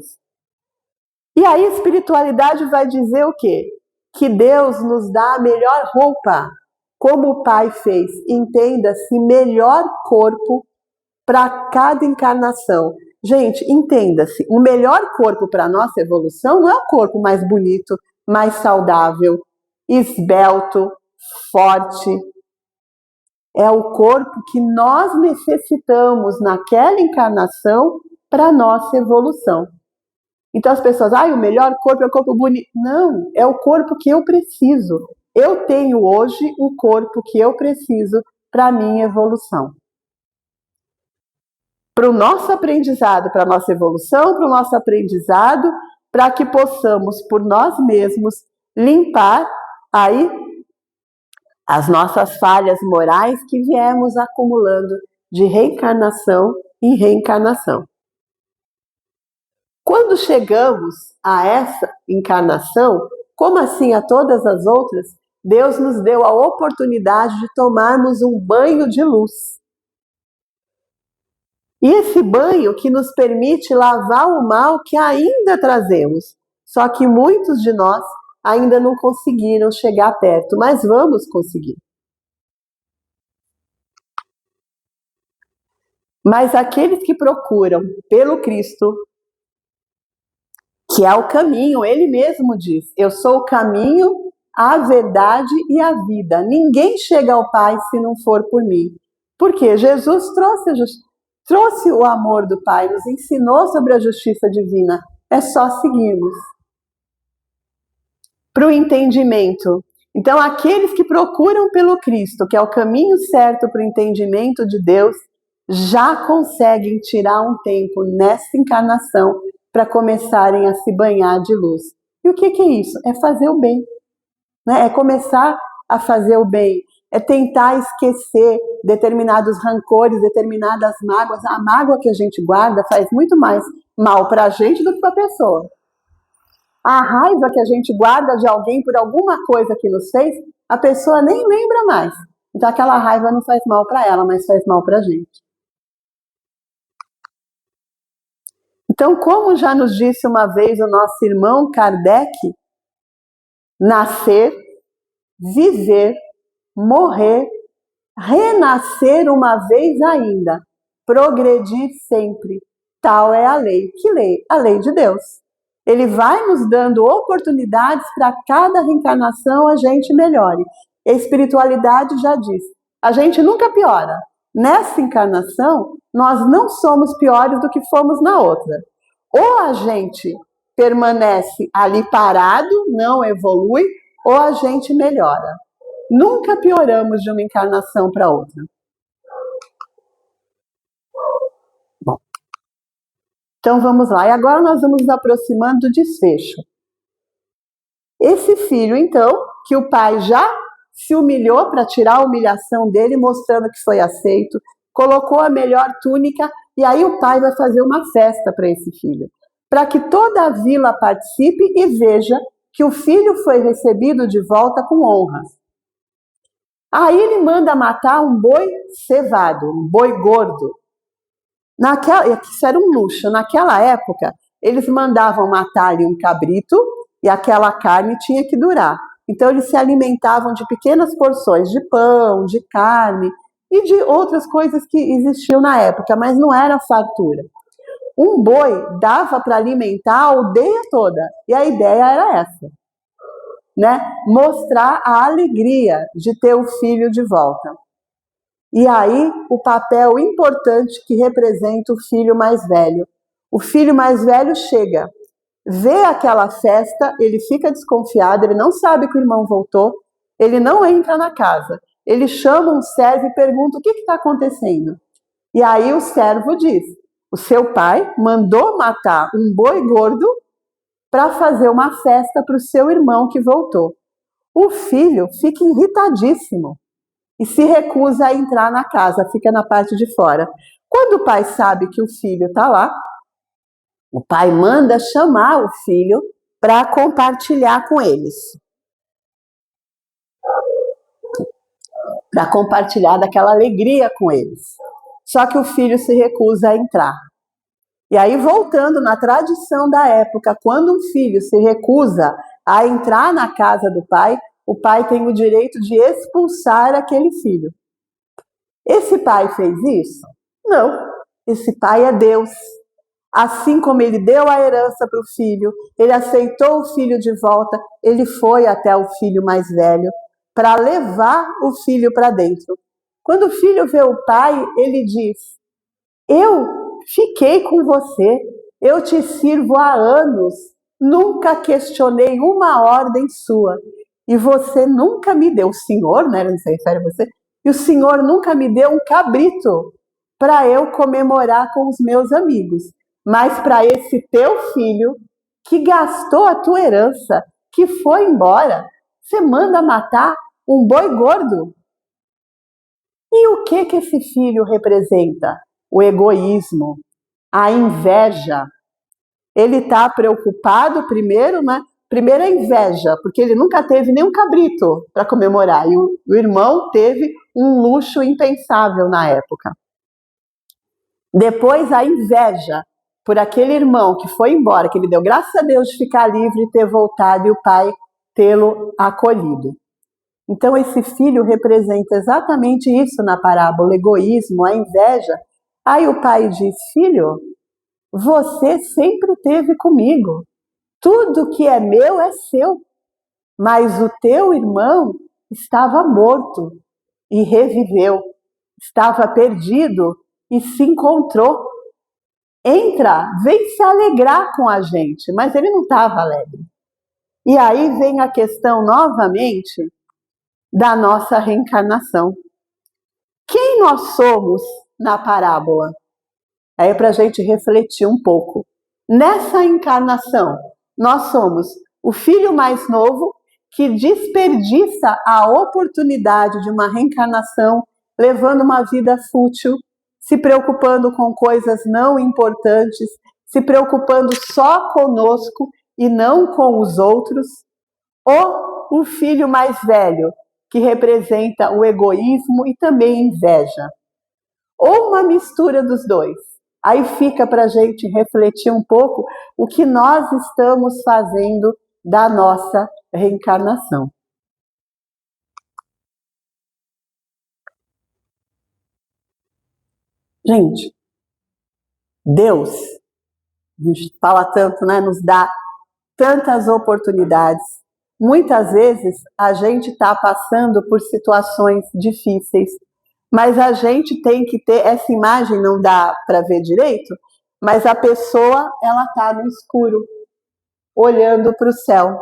E aí a espiritualidade vai dizer o quê? Que Deus nos dá a melhor roupa, como o Pai fez, entenda-se, melhor corpo para cada encarnação. Gente, entenda-se, o melhor corpo para a nossa evolução não é o corpo mais bonito, mais saudável, esbelto, forte. É o corpo que nós necessitamos naquela encarnação para a nossa evolução. Então as pessoas, o melhor corpo é o corpo bonito. Não, é o corpo que eu preciso. Eu tenho hoje o corpo que eu preciso para a minha evolução. Para o nosso aprendizado, para a nossa evolução, para o nosso aprendizado, para que possamos, por nós mesmos, limpar aí as nossas falhas morais que viemos acumulando de reencarnação em reencarnação. Quando chegamos a essa encarnação, como assim a todas as outras, Deus nos deu a oportunidade de tomarmos um banho de luz. E esse banho que nos permite lavar o mal que ainda trazemos. Só que muitos de nós ainda não conseguiram chegar perto, mas vamos conseguir. Mas aqueles que procuram pelo Cristo, que é o caminho, ele mesmo diz, eu sou o caminho, a verdade e a vida. Ninguém chega ao Pai se não for por mim. Porque Jesus trouxe o amor do Pai, nos ensinou sobre a justiça divina. É só seguirmos. Para o entendimento. Então, aqueles que procuram pelo Cristo, que é o caminho certo para o entendimento de Deus, já conseguem tirar um tempo nessa encarnação para começarem a se banhar de luz. E o que é isso? É fazer o bem. Né? É começar a fazer o bem. É tentar esquecer determinados rancores, determinadas mágoas. A mágoa que a gente guarda faz muito mais mal para a gente do que para a pessoa. A raiva que a gente guarda de alguém por alguma coisa que nos fez, a pessoa nem lembra mais. Então aquela raiva não faz mal para ela, mas faz mal para a gente. Então, como já nos disse uma vez o nosso irmão Kardec, nascer, viver, morrer, renascer uma vez ainda, progredir sempre. Tal é a lei. Que lei? A lei de Deus. Ele vai nos dando oportunidades para cada reencarnação a gente melhore. A espiritualidade já diz, a gente nunca piora. Nessa encarnação, nós não somos piores do que fomos na outra. Ou a gente permanece ali parado, não evolui, ou a gente melhora. Nunca pioramos de uma encarnação para outra. Bom, então vamos lá. E agora nós vamos nos aproximando do desfecho. Esse filho, então, que o pai já se humilhou para tirar a humilhação dele, mostrando que foi aceito, colocou a melhor túnica, e aí o pai vai fazer uma festa para esse filho, para que toda a vila participe e veja que o filho foi recebido de volta com honras. Aí ele manda matar um boi cevado, um boi gordo. Isso era um luxo. Naquela época, eles mandavam matar ali um cabrito e aquela carne tinha que durar. Então, eles se alimentavam de pequenas porções de pão, de carne e de outras coisas que existiam na época, mas não era fartura. Um boi dava para alimentar a aldeia toda, e a ideia era essa, né? Mostrar a alegria de ter o filho de volta. E aí, o papel importante que representa o filho mais velho. O filho mais velho chega, vê aquela festa, ele fica desconfiado, ele não sabe que o irmão voltou, ele não entra na casa. Ele chama um servo e pergunta o que está acontecendo. E aí o servo diz, o seu pai mandou matar um boi gordo para fazer uma festa para o seu irmão que voltou. O filho fica irritadíssimo e se recusa a entrar na casa, fica na parte de fora. Quando o pai sabe que o filho está lá, o pai manda chamar o filho para compartilhar com eles. Para compartilhar daquela alegria com eles. Só que o filho se recusa a entrar. E aí, voltando na tradição da época, quando um filho se recusa a entrar na casa do pai, o pai tem o direito de expulsar aquele filho. Esse pai fez isso? Não. Esse pai é Deus. Assim como ele deu a herança para o filho, ele aceitou o filho de volta, ele foi até o filho mais velho para levar o filho para dentro. Quando o filho vê o pai, ele diz: eu fiquei com você, eu te sirvo há anos, nunca questionei uma ordem sua, e você nunca me deu, o senhor, né, não se refere a você, e o senhor nunca me deu um cabrito para eu comemorar com os meus amigos, mas para esse teu filho, que gastou a tua herança, que foi embora, você manda matar um boi gordo? E o que esse filho representa? O egoísmo, a inveja. Ele está preocupado primeiro, né? Primeiro a inveja, porque ele nunca teve nenhum cabrito para comemorar. E o irmão teve um luxo impensável na época. Depois a inveja por aquele irmão que foi embora, que ele deu graças a Deus de ficar livre e ter voltado e o pai tê-lo acolhido. Então esse filho representa exatamente isso na parábola, o egoísmo, a inveja. Aí o pai diz: filho, você sempre esteve comigo, tudo que é meu é seu, mas o teu irmão estava morto e reviveu, estava perdido e se encontrou. Entra, vem se alegrar com a gente, mas ele não estava alegre. E aí vem a questão novamente da nossa reencarnação. Quem nós somos na parábola? É para a gente refletir um pouco. Nessa encarnação, nós somos o filho mais novo que desperdiça a oportunidade de uma reencarnação, levando uma vida fútil, se preocupando com coisas não importantes, se preocupando só conosco e não com os outros. Ou o filho mais velho, que representa o egoísmo e também inveja. Ou uma mistura dos dois. Aí fica para a gente refletir um pouco o que nós estamos fazendo da nossa reencarnação. Gente, Deus, a gente fala tanto, né? Nos dá tantas oportunidades. Muitas vezes a gente está passando por situações difíceis, mas a gente tem que ter, essa imagem não dá para ver direito, mas a pessoa, ela está no escuro, olhando para o céu.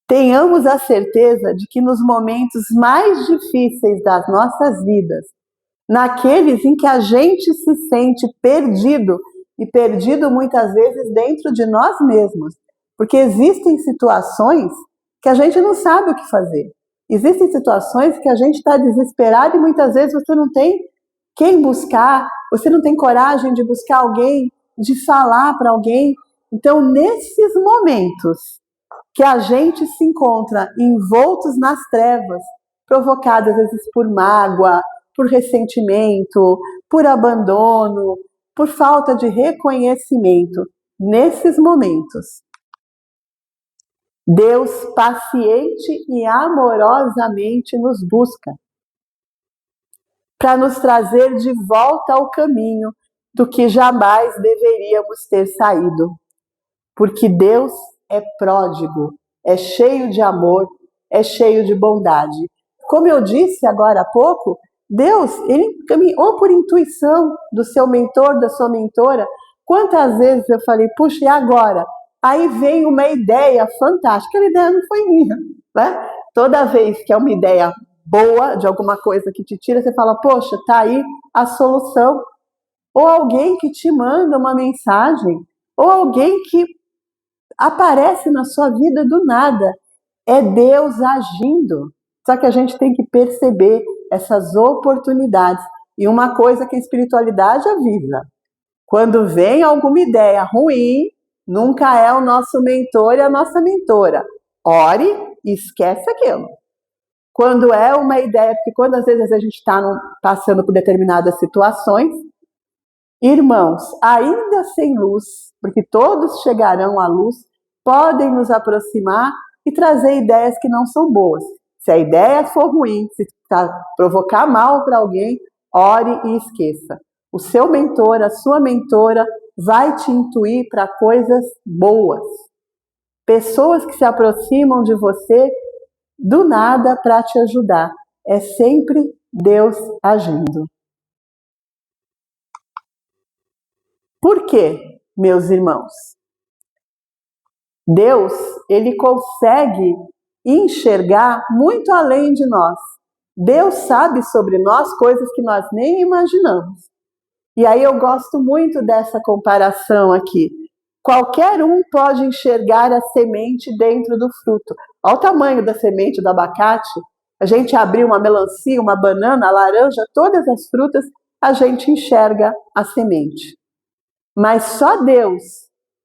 Tenhamos a certeza de que nos momentos mais difíceis das nossas vidas, naqueles em que a gente se sente perdido, e perdido muitas vezes dentro de nós mesmos, porque existem situações que a gente não sabe o que fazer. Existem situações que a gente está desesperado e muitas vezes você não tem quem buscar, você não tem coragem de buscar alguém, de falar para alguém. Então, nesses momentos que a gente se encontra envoltos nas trevas, provocadas às vezes por mágoa, por ressentimento, por abandono, por falta de reconhecimento, nesses momentos, Deus paciente e amorosamente nos busca para nos trazer de volta ao caminho do que jamais deveríamos ter saído. Porque Deus é pródigo, é cheio de amor, é cheio de bondade. Como eu disse agora há pouco, Deus, ele ou por intuição do seu mentor, da sua mentora, quantas vezes eu falei, puxa, e agora? Aí vem uma ideia fantástica, aquela ideia não foi minha, né? Toda vez que é uma ideia boa, de alguma coisa que te tira, você fala, poxa, tá aí a solução. Ou alguém que te manda uma mensagem, ou alguém que aparece na sua vida do nada. É Deus agindo. Só que a gente tem que perceber essas oportunidades. E uma coisa que a espiritualidade avisa: quando vem alguma ideia ruim, Nunca é o nosso mentor e a nossa mentora. Ore e esquece aquilo. Quando é uma ideia, porque quando às vezes a gente está passando por determinadas situações, irmãos, ainda sem luz, porque todos chegarão à luz, podem nos aproximar e trazer ideias que não são boas. Se a ideia for ruim, se provocar mal para alguém, ore e esqueça. O seu mentor, a sua mentora, vai te intuir para coisas boas. Pessoas que se aproximam de você do nada para te ajudar. É sempre Deus agindo. Por quê, meus irmãos? Deus, ele consegue enxergar muito além de nós. Deus sabe sobre nós coisas que nós nem imaginamos. E aí eu gosto muito dessa comparação aqui. Qualquer um pode enxergar a semente dentro do fruto. Olha o tamanho da semente do abacate. A gente abriu uma melancia, uma banana, a laranja, todas as frutas, a gente enxerga a semente. Mas só Deus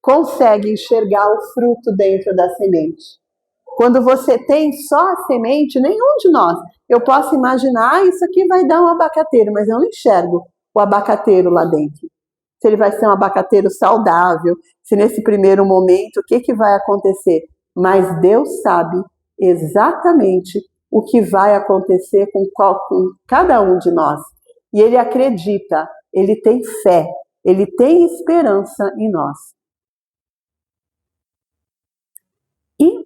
consegue enxergar o fruto dentro da semente. Quando você tem só a semente, nenhum de nós, eu posso imaginar, isso aqui vai dar um abacateiro, mas eu não enxergo o abacateiro lá dentro. Se ele vai ser um abacateiro saudável, se nesse primeiro momento, o que vai acontecer? Mas Deus sabe exatamente o que vai acontecer com cada um de nós. E Ele acredita, Ele tem fé, Ele tem esperança em nós. E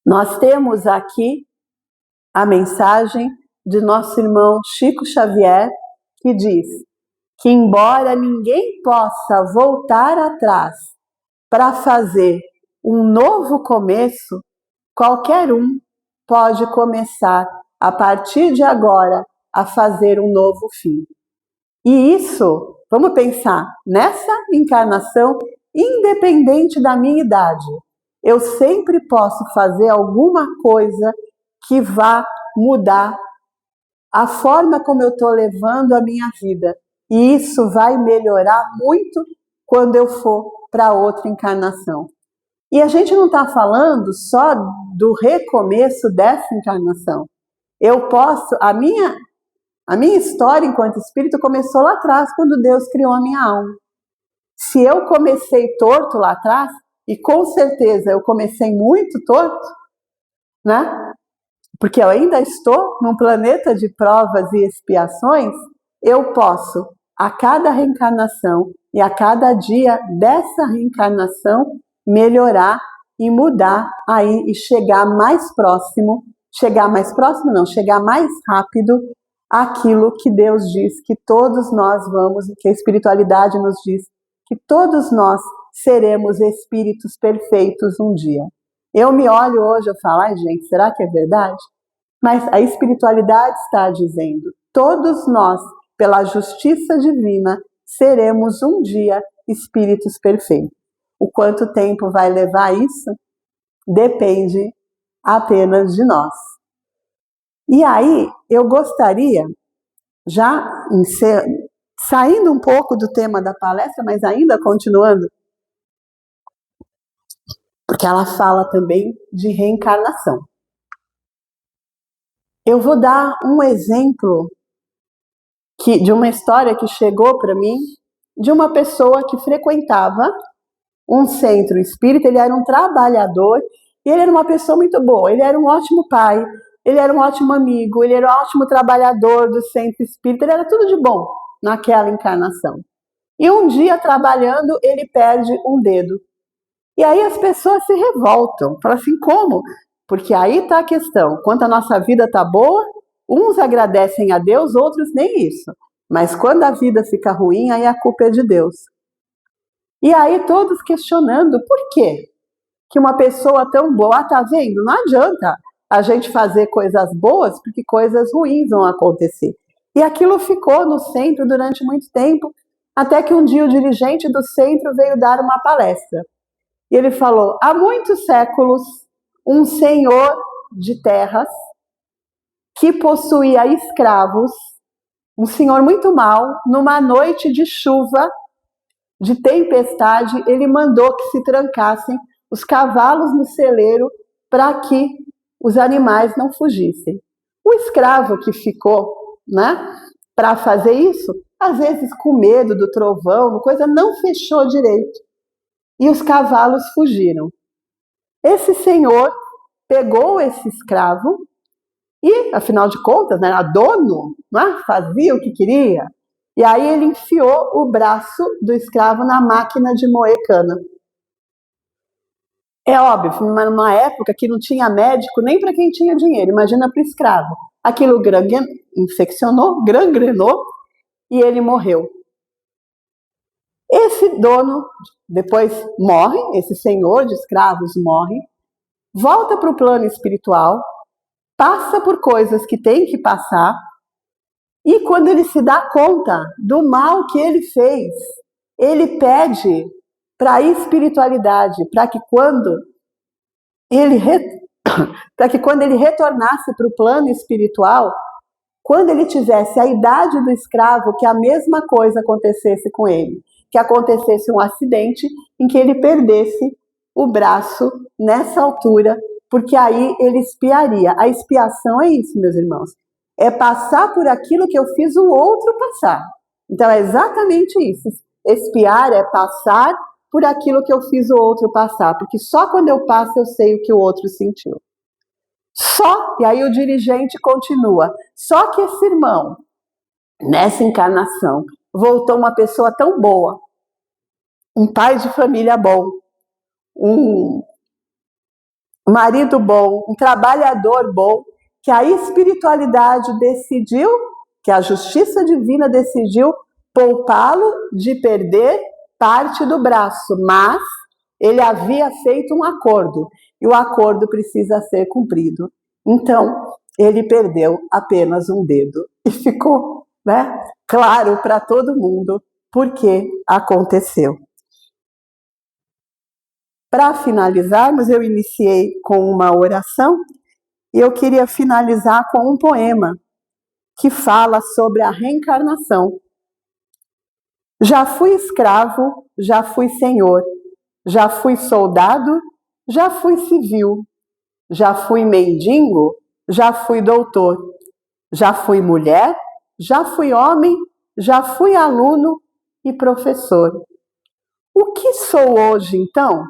nós temos aqui a mensagem de nosso irmão Chico Xavier, que diz que embora ninguém possa voltar atrás para fazer um novo começo, qualquer um pode começar a partir de agora a fazer um novo fim. E isso, vamos pensar, nessa encarnação, independente da minha idade, eu sempre posso fazer alguma coisa que vá mudar a forma como eu estou levando a minha vida. E isso vai melhorar muito quando eu for para outra encarnação. E a gente não está falando só do recomeço dessa encarnação. Eu posso, a minha história enquanto espírito começou lá atrás, quando Deus criou a minha alma. Se eu comecei torto lá atrás, e com certeza eu comecei muito torto, né? Porque eu ainda estou num planeta de provas e expiações, eu posso, a cada reencarnação e a cada dia dessa reencarnação, melhorar e mudar aí e chegar mais rápido àquilo que Deus diz que todos nós vamos, que a espiritualidade nos diz, que todos nós seremos espíritos perfeitos um dia. Eu me olho hoje e falo, ai gente, será que é verdade? Mas a espiritualidade está dizendo, todos nós, pela justiça divina, seremos um dia espíritos perfeitos. O quanto tempo vai levar isso? Depende apenas de nós. E aí, eu gostaria, já saindo um pouco do tema da palestra, mas ainda continuando, porque ela fala também de reencarnação. Eu vou dar um exemplo de uma história que chegou para mim de uma pessoa que frequentava um centro espírita. Ele era um trabalhador e ele era uma pessoa muito boa. Ele era um ótimo pai, ele era um ótimo amigo, ele era um ótimo trabalhador do centro espírita, ele era tudo de bom naquela encarnação. E um dia, trabalhando, ele perde um dedo. E aí as pessoas se revoltam, falam assim, como? Porque aí está a questão, quando a nossa vida está boa, uns agradecem a Deus, outros nem isso. Mas quando a vida fica ruim, aí a culpa é de Deus. E aí todos questionando, por quê? Que uma pessoa tão boa, tá vendo? Não adianta a gente fazer coisas boas, porque coisas ruins vão acontecer. E aquilo ficou no centro durante muito tempo, até que um dia o dirigente do centro veio dar uma palestra. E ele falou, há muitos séculos, um senhor de terras que possuía escravos, um senhor muito mau, numa noite de chuva, de tempestade, ele mandou que se trancassem os cavalos no celeiro para que os animais não fugissem. O escravo que ficou, né, para fazer isso, às vezes com medo do trovão, coisa, não fechou direito. E os cavalos fugiram. Esse senhor pegou esse escravo e, afinal de contas, era dono, né, fazia o que queria. E aí ele enfiou o braço do escravo na máquina de moer cana. É óbvio, numa época que não tinha médico nem para quem tinha dinheiro, imagina para o escravo. Aquilo infeccionou, gangrenou e ele morreu. Esse dono depois morre, esse senhor de escravos morre, volta para o plano espiritual, passa por coisas que tem que passar, e quando ele se dá conta do mal que ele fez, ele pede para a espiritualidade, para que quando ele retornasse para o plano espiritual, quando ele tivesse a idade do escravo, que a mesma coisa acontecesse com ele, que acontecesse um acidente em que ele perdesse o braço nessa altura, porque aí ele expiaria. A expiação é isso, meus irmãos, é passar por aquilo que eu fiz o outro passar. Então é exatamente isso. Expiar é passar por aquilo que eu fiz o outro passar, porque só quando eu passo eu sei o que o outro sentiu. E aí o dirigente continua, só que esse irmão, nessa encarnação, voltou uma pessoa tão boa, um pai de família bom, um marido bom, um trabalhador bom, que a espiritualidade decidiu, que a justiça divina decidiu poupá-lo de perder parte do braço, mas ele havia feito um acordo, e o acordo precisa ser cumprido. Então, ele perdeu apenas um dedo, e ficou, né, claro para todo mundo por que aconteceu. Para finalizarmos, eu iniciei com uma oração, e eu queria finalizar com um poema que fala sobre a reencarnação. Já fui escravo, já fui senhor, já fui soldado, já fui civil, já fui mendigo, já fui doutor, já fui mulher, já fui homem, já fui aluno e professor. O que sou hoje, então?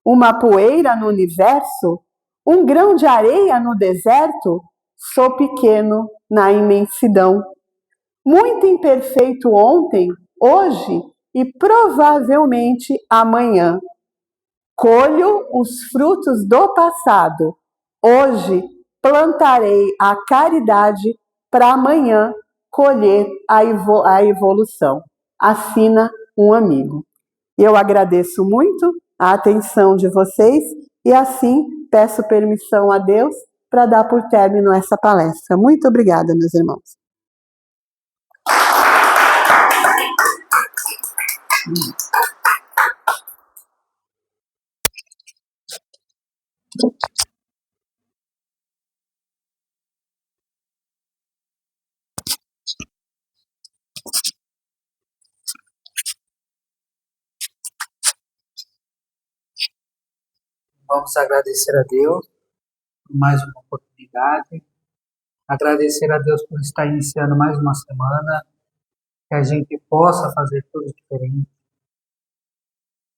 Uma poeira no universo? Um grão de areia no deserto? Sou pequeno na imensidão. Muito imperfeito ontem, hoje e provavelmente amanhã. Colho os frutos do passado. Hoje plantarei a caridade para amanhã colher a evolução. Assina um amigo. Eu agradeço muito a atenção de vocês e assim peço permissão a Deus para dar por término essa palestra. Muito obrigada, meus irmãos. Vamos agradecer a Deus por mais uma oportunidade, agradecer a Deus por estar iniciando mais uma semana, que a gente possa fazer tudo diferente,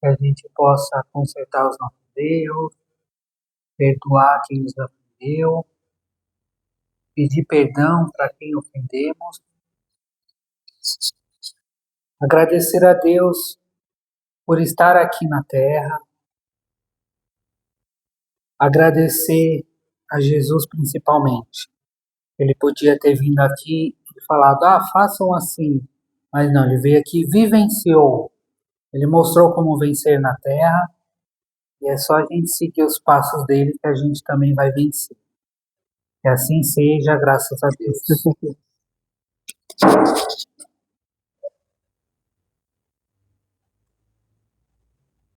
que a gente possa consertar os nossos erros, perdoar quem nos ofendeu, pedir perdão para quem ofendemos, agradecer a Deus por estar aqui na Terra, agradecer a Jesus principalmente. Ele podia ter vindo aqui e falado, façam assim, mas não, ele veio aqui e vivenciou. Ele mostrou como vencer na Terra, e é só a gente seguir os passos dele que a gente também vai vencer. Que assim seja, graças a Deus.